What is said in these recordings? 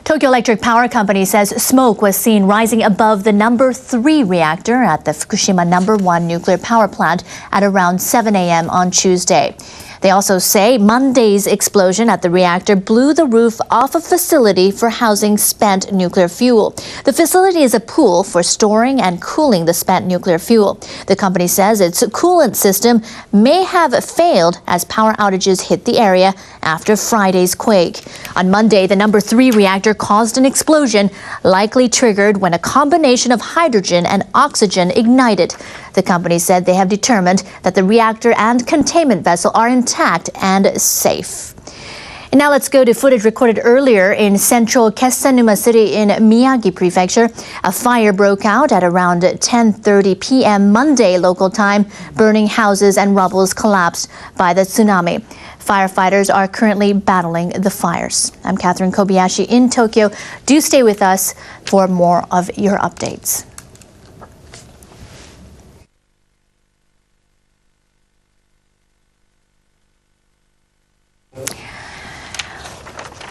Tokyo Electric Power Company says smoke was seen rising above the number 3 reactor at the Fukushima number 1 nuclear power plant at around 7 a.m. on Tuesday. They also say Monday's explosion at the reactor blew the roof off a facility for housing spent nuclear fuel. The facility is a pool for storing and cooling the spent nuclear fuel. The company says its coolant system may have failed as power outages hit the area after Friday's quake. On Monday, the number 3 reactor caused an explosion, likely triggered when a combination of hydrogen and oxygen ignited. The company said they have determined that the reactor and containment vessel are intact and safe. And now let's go to footage recorded earlier in central Kesennuma City in Miyagi Prefecture. A fire broke out at around 10:30 p.m. Monday local time, burning houses and rubble collapsed by the tsunami. Firefighters are currently battling the fires. I'm Catherine Kobayashi in Tokyo. Do stay with us for more of your updates.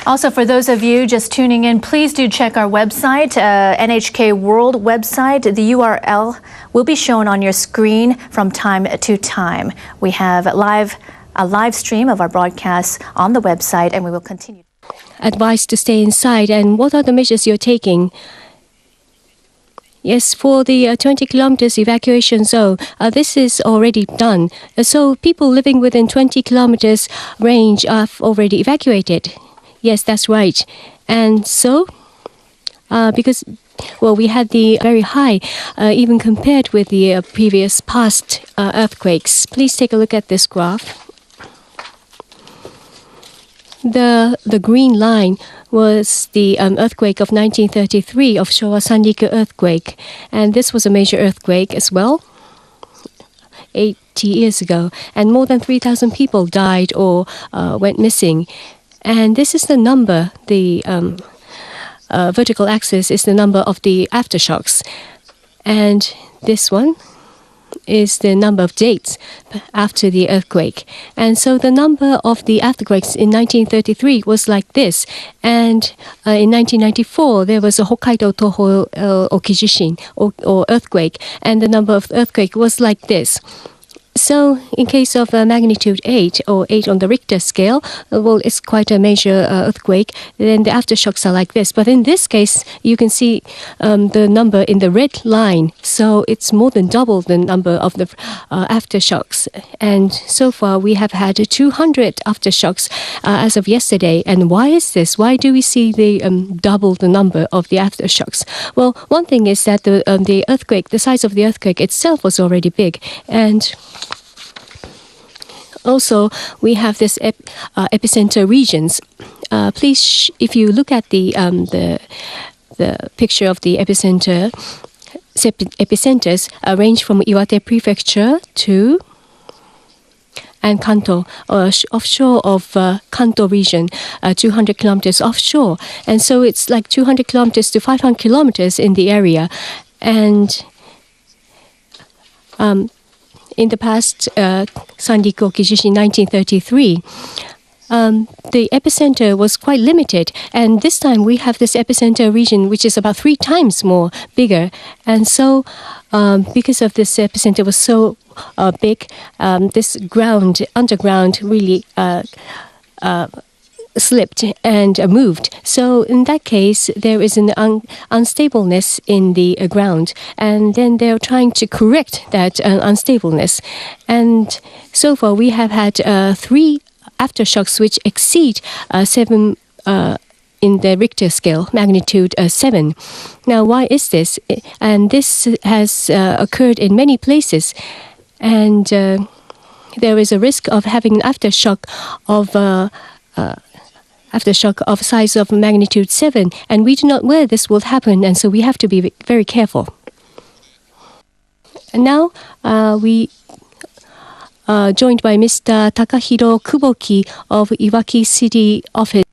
Also, for those of you just tuning in, please do check our website, NHK World website. The URL will be shown on your screen from time to time. We have a live stream of our broadcasts on the website, and we will continue. Advice to stay inside, and what are the measures you're taking? Yes, for the 20 kilometers evacuation zone, this is already done. So people living within 20 kilometers range are already evacuated. Yes, that's right. And so, because, well, we had the very high, even compared with the previous past earthquakes. Please take a look at this graph. The green line was the earthquake of 1933 of Showa Sanriku earthquake. And this was a major earthquake as well, 80 years ago. And more than 3,000 people died or went missing. And this is the number, the vertical axis is the number of the aftershocks. And this one is the number of dates after the earthquake. And so the number of the earthquakes in 1933 was like this. And in 1994, there was a Hokkaido Toho Okijishin, or earthquake. And the number of earthquake was like this. So, in case of magnitude 8 or 8 on the Richter scale, well, it's quite a major earthquake, then the aftershocks are like this. But in this case, you can see the number in the red line. So, it's more than double the number of the aftershocks. And so far, we have had 200 aftershocks as of yesterday. And why is this? Why do we see the double the number of the aftershocks? Well, one thing is that the earthquake, the size of the earthquake itself was already big. And also, we have this epicenter regions. Please, if you look at the picture of the epicenters, range from Iwate Prefecture to and Kanto, offshore of Kanto region, 200 kilometers offshore. And so it's like 200 kilometers to 500 kilometers in the area. And in the past, Sanriku Okijishin 1933, the epicenter was quite limited. And this time we have this epicenter region, which is about 3 times more bigger. And so because of this epicenter was so big, this underground really slipped and moved. So in that case, there is an unstableness in the ground, and then they're trying to correct that unstableness. And so far, we have had 3 aftershocks which exceed 7 in the Richter scale, magnitude 7. Now, why is this? And this has occurred in many places, and there is a risk of having an aftershock of size of magnitude 7, and we do not know where this will happen, and so we have to be very careful. And now we are joined by Mr. Takahiro Kuboki of Iwaki City Office.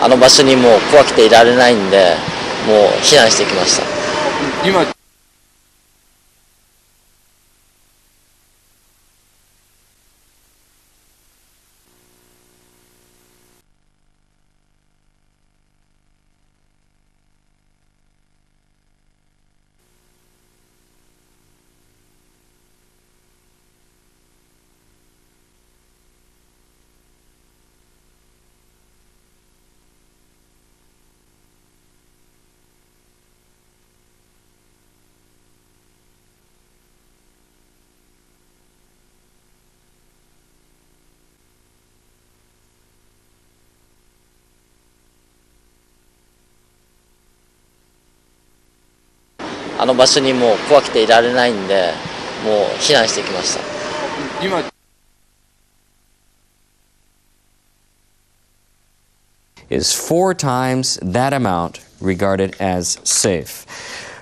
あの場所にもう怖くていられないんで、もう避難してきました。今あの場所にもう怖くていられないんで、もう避難してきました。今is 4 times that amount regarded as safe.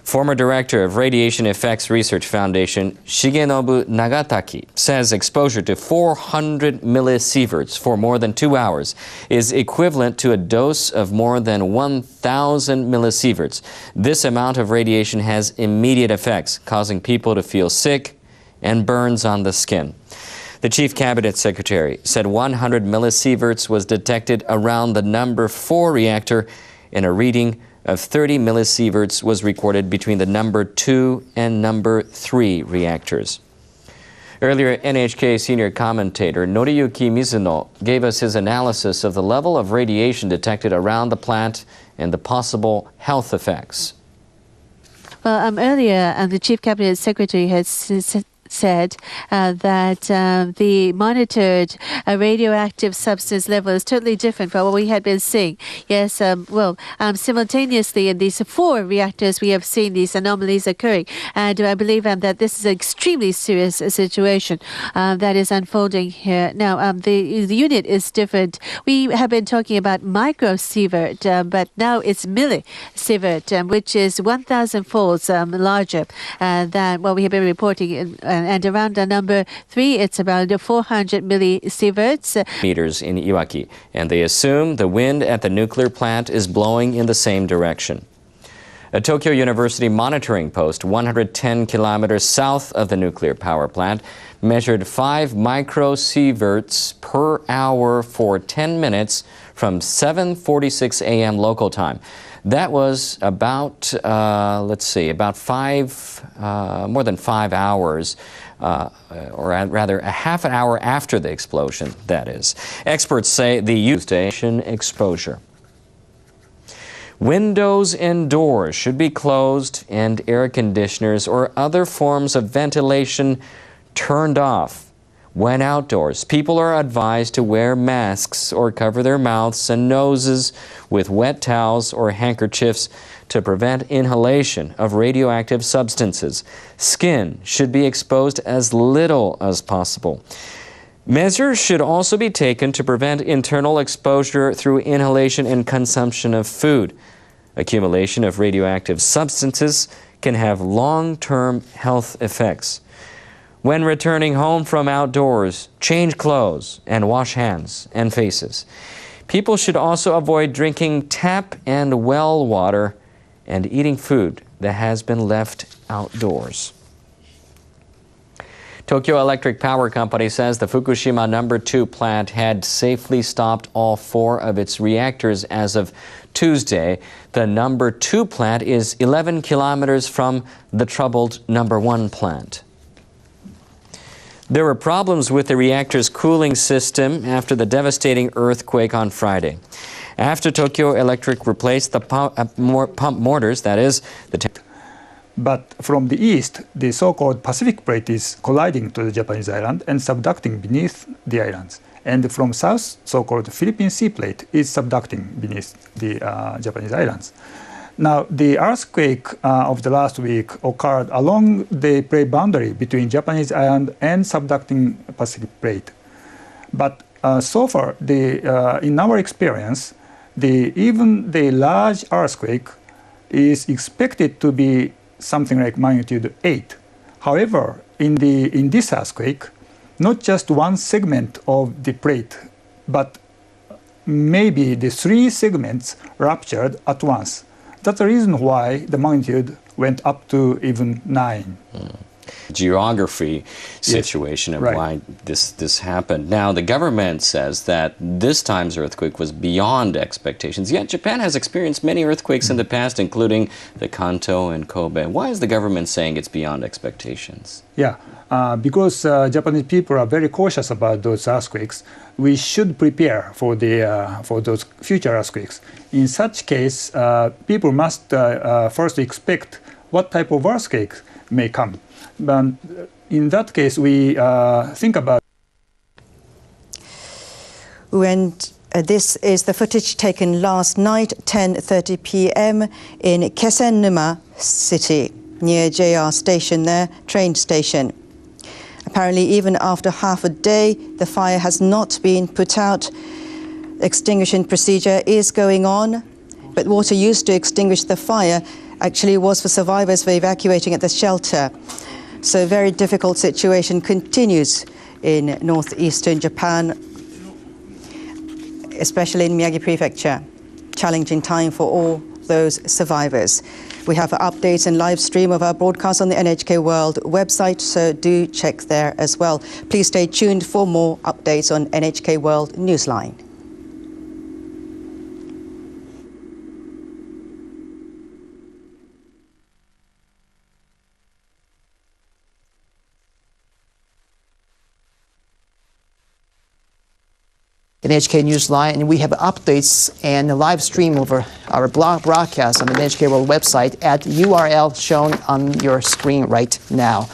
Former director of Radiation Effects Research Foundation, Shigenobu Nagataki, says exposure to 400 millisieverts for more than 2 hours is equivalent to a dose of more than 1,000 millisieverts. This amount of radiation has immediate effects, causing people to feel sick and burns on the skin. The Chief Cabinet Secretary said 100 millisieverts was detected around the number 4 reactor, and a reading of 30 millisieverts was recorded between the number 2 and number 3 reactors. Earlier, NHK senior commentator Noriyuki Mizuno gave us his analysis of the level of radiation detected around the plant and the possible health effects. Well, earlier, the Chief Cabinet Secretary has said that the monitored radioactive substance level is totally different from what we had been seeing. Yes, simultaneously in these 4 reactors we have seen these anomalies occurring, and I believe that this is an extremely serious situation that is unfolding here. Now, the unit is different. We have been talking about microsievert, but now it's millisievert, which is 1,000 folds larger than what we have been reporting and around the number 3, it's around 400 millisieverts. Meters in Iwaki, and they assume the wind at the nuclear plant is blowing in the same direction. A Tokyo University monitoring post 110 kilometers south of the nuclear power plant measured 5 microsieverts per hour for 10 minutes from 7:46 a.m. local time. That was about, more than 5 hours, or rather a half an hour after the explosion, that is. Experts say the station exposure. Windows and doors should be closed and air conditioners or other forms of ventilation turned off. When outdoors, people are advised to wear masks or cover their mouths and noses with wet towels or handkerchiefs to prevent inhalation of radioactive substances. Skin should be exposed as little as possible. Measures should also be taken to prevent internal exposure through inhalation and consumption of food. Accumulation of radioactive substances can have long-term health effects. When returning home from outdoors, change clothes and wash hands and faces. People should also avoid drinking tap and well water and eating food that has been left outdoors. Tokyo Electric Power Company says the Fukushima No. 2 plant had safely stopped all 4 of its reactors as of Tuesday. The No. 2 plant is 11 kilometers from the troubled No. 1 plant. There were problems with the reactor's cooling system after the devastating earthquake on Friday. After Tokyo Electric replaced the pump mortars, that is, But from the east, the so-called Pacific plate is colliding to the Japanese island and subducting beneath the islands. And from south, so-called Philippine Sea plate is subducting beneath the Japanese islands. Now, the earthquake of the last week occurred along the plate boundary between Japanese island and subducting Pacific plate. But so far, in our experience, even the large earthquake is expected to be something like magnitude 8. However, in this earthquake, not just one segment of the plate, but maybe the three segments ruptured at once. That's the reason why the magnitude went up to even 9. Geography situation of right. why this happened. Now, the government says that this time's earthquake was beyond expectations, yet Japan has experienced many earthquakes in the past, including the Kanto and Kobe. Why is the government saying it's beyond expectations? Yeah, because Japanese people are very cautious about those earthquakes. We should prepare for those future earthquakes. In such case, people must first expect what type of earthquake may come. But in that case, we think about. This is the footage taken last night, 10:30 p.m. in Kesennuma City, near JR station there, train station. Apparently, even after half a day, the fire has not been put out. Extinguishing procedure is going on, but water used to extinguish the fire actually was for survivors for evacuating at the shelter. So a very difficult situation continues in northeastern Japan, especially in Miyagi Prefecture. Challenging time for all those survivors. We have updates and live stream of our broadcast on the NHK World website, so do check there as well. Please stay tuned for more updates on NHK World Newsline. NHK Newsline, and we have updates and a live stream over our broadcast on the NHK World website at URL shown on your screen right now.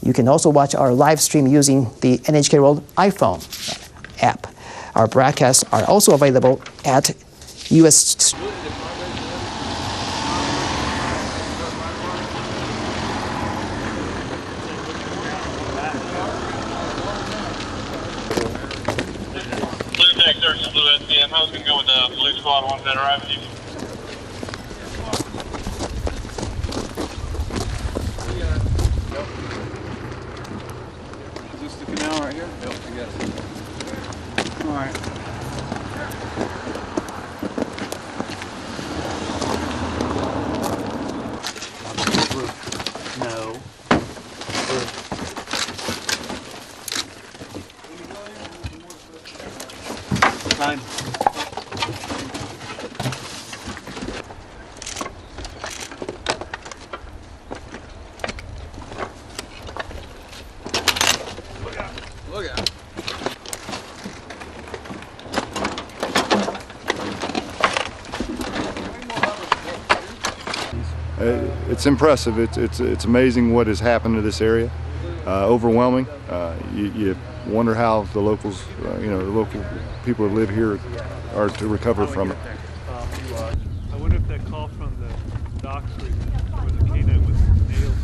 You can also watch our live stream using the NHK World iPhone app. Our broadcasts are also available at US. How's it going with the Blue Squad 1 that arrived with you? Is this the canal right here? Yep, I guess. All right. No. Time. Look out. It's impressive. It's amazing what has happened to this area. Overwhelming. You wonder how the locals, the local people who live here are to recover from it. I wonder if that call from the docks was a canine with nails.